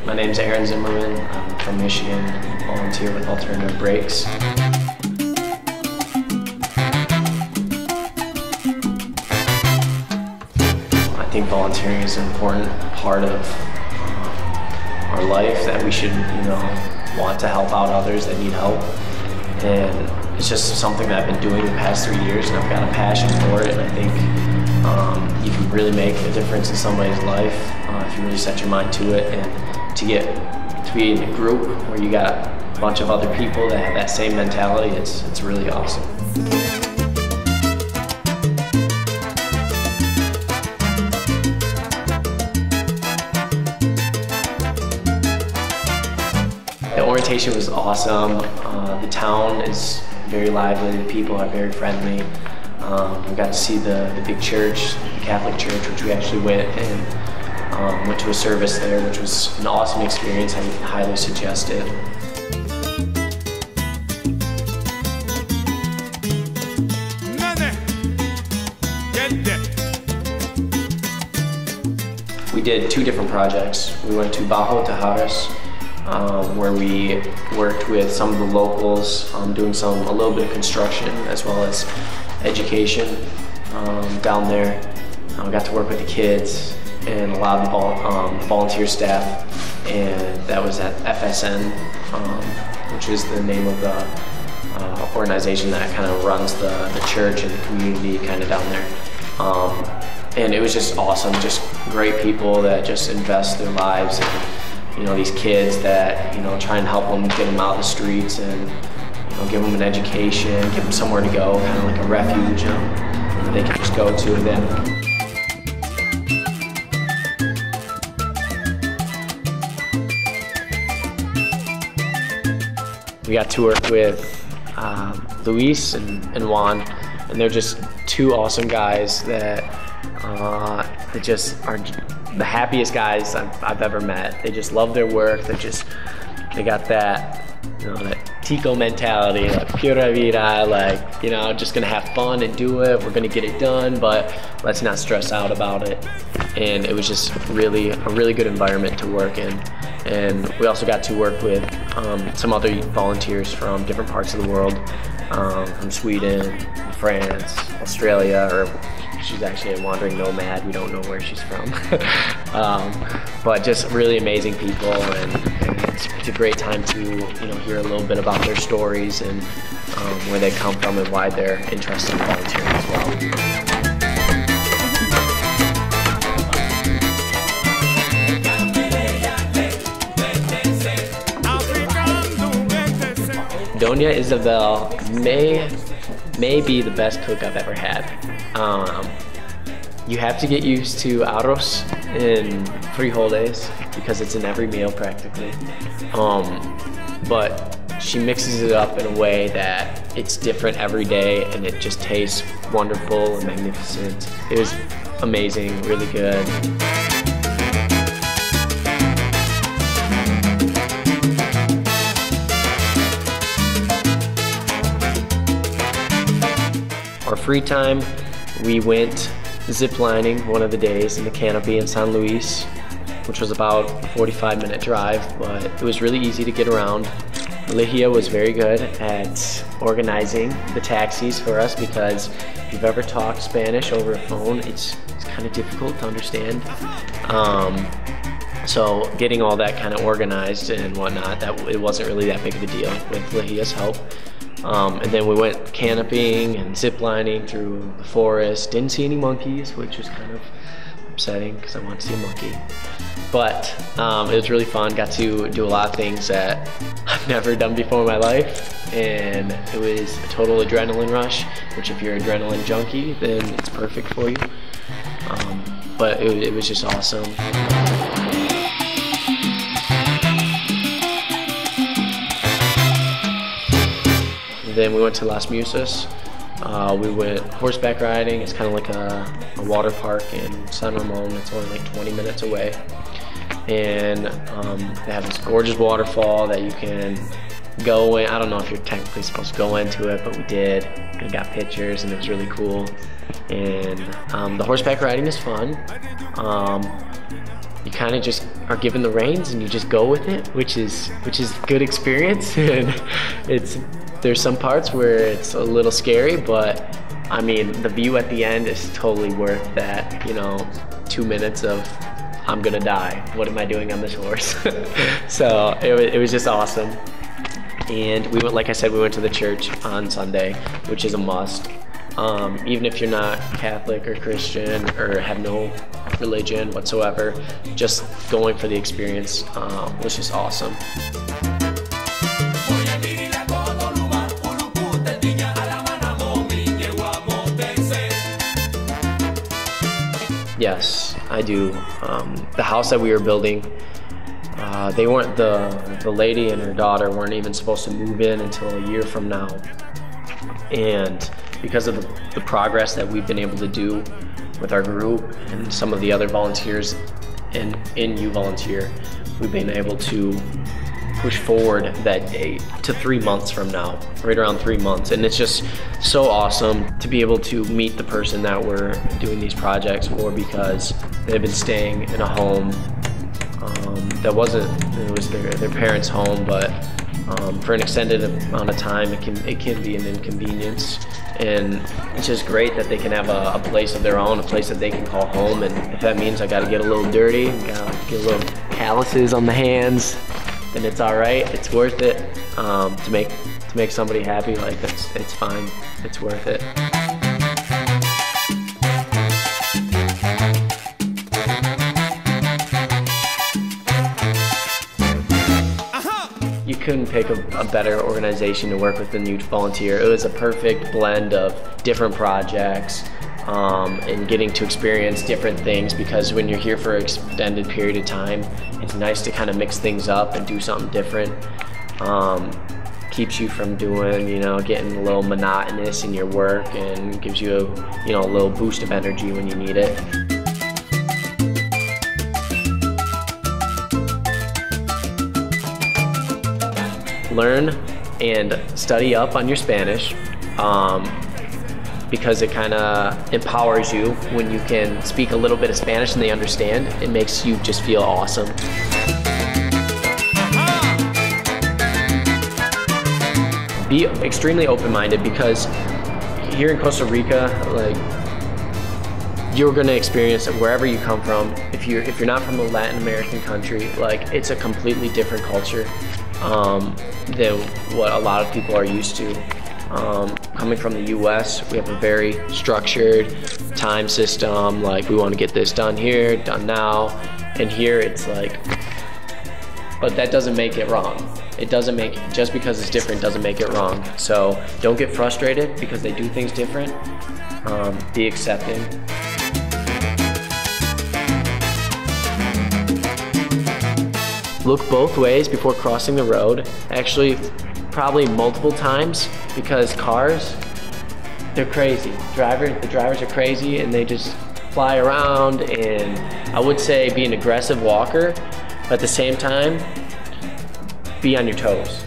My name's Aaron Zimmerman. I'm from Michigan. I volunteer with Alternative Brakes. I think volunteering is an important part of our life, that we should, want to help out others that need help. And it's just something that I've been doing the past 3 years, and I've got a passion for it. And I think you can really make a difference in somebody's life if you really set your mind to it. And to be in a group where you got a bunch of other people that have that same mentality, it's really awesome. The orientation was awesome. The town is very lively, the people are very friendly. We got to see the big church, the Catholic church, which we actually went and went to a service there, which was an awesome experience. I highly suggest it. We did 2 different projects. We went to Bajo Tajaras, where we worked with some of the locals, doing a little bit of construction as well as education down there. We got to work with the kids and a lot of the volunteer staff, and that was at FSN, which is the name of the organization that kind of runs the church and the community kind of down there. And it was just awesome, just great people that just invest their lives in these kids that, try and help them, get them out of the streets and, give them an education, give them somewhere to go, kind of like a refuge that they can just go to. And then we got to work with Luis and Juan, and they're just 2 awesome guys that just are the happiest guys I've ever met. They just love their work. They got that, that Tico mentality, like pura vida, like, just gonna have fun and do it. We're gonna get it done, but let's not stress out about it. And it was just a really good environment to work in. And we also got to work with some other volunteers from different parts of the world, from Sweden, France, Australia, or she's actually a wandering nomad. We don't know where she's from. But just really amazing people, and it's a great time to hear a little bit about their stories and where they come from and why they're interested in volunteering as well. Doña Isabel may be the best cook I've ever had. You have to get used to arroz and frijoles because it's in every meal practically. But she mixes it up in a way that it's different every day, and it just tastes wonderful and magnificent. It was amazing, really good. Our free time, we went ziplining one of the days in the canopy in San Luis, which was about a 45-minute drive, but it was really easy to get around. Ligia was very good at organizing the taxis for us, because if you've ever talked Spanish over a phone, it's kind of difficult to understand. So getting all that kind of organized and whatnot, it wasn't really that big of a deal with Ligia's help. And then we went canopying and ziplining through the forest. Didn't see any monkeys, which was kind of upsetting because I wanted to see a monkey. But it was really fun. Got to do a lot of things that I've never done before in my life. And it was a total adrenaline rush, which if you're an adrenaline junkie, then it's perfect for you. But it was just awesome. Then we went to Las Musas. We went horseback riding. It's kind of like a water park in San Ramon. It's only like 20 minutes away. And they have this gorgeous waterfall that you can go in. I don't know if you're technically supposed to go into it, but we did. We got pictures and it was really cool. And the horseback riding is fun. You kind of just are given the reins and you just go with it, which is good experience. And there's some parts where it's a little scary, but I mean, the view at the end is totally worth that, 2 minutes of I'm gonna die. What am I doing on this horse? So it was just awesome. And we went, like I said, we went to the church on Sunday, which is a must. Even if you're not Catholic or Christian or have no religion whatsoever, just going for the experience was just awesome. Yes, I do. The house that we were building, they weren't, the lady and her daughter weren't even supposed to move in until a year from now. And because of the progress that we've been able to do with our group and some of the other volunteers in You Volunteer, we've been able to push forward that date to 3 months from now, right around 3 months. And it's just so awesome to be able to meet the person that we're doing these projects for, because they've been staying in a home that it was their parents' home, but for an extended amount of time, it can be an inconvenience. And it's just great that they can have a place of their own, a place that they can call home. And if that means I got to get a little dirty, got to get a little calluses on the hands, then it's all right. It's worth it to make somebody happy. Like it's fine. It's worth it. You couldn't pick a better organization to work with than You Volunteer. It was a perfect blend of different projects and getting to experience different things, because when you're here for an extended period of time, it's nice to kind of mix things up and do something different. Keeps you from doing, getting a little monotonous in your work, and gives you a little boost of energy when you need it. Learn and study up on your Spanish, because it kind of empowers you when you can speak a little bit of Spanish and they understand. It makes you just feel awesome. Be extremely open-minded, because here in Costa Rica, you're gonna experience it wherever you come from. If you're not from a Latin American country, it's a completely different culture than what a lot of people are used to. Coming from the US, we have a very structured time system. We want to get this done here, done now. And here it's but that doesn't make it wrong. Just because it's different doesn't make it wrong. So don't get frustrated because they do things different. Be accepting. Look both ways before crossing the road. Actually, probably multiple times, because cars, they're crazy. The drivers are crazy, and they just fly around. And I would say be an aggressive walker, but at the same time, be on your toes.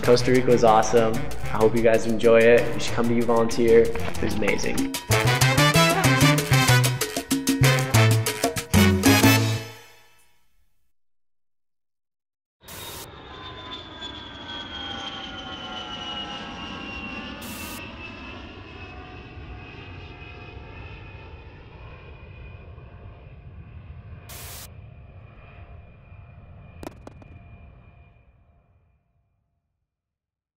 Costa Rica was awesome. I hope you guys enjoy it. You should come to You Volunteer. It was amazing.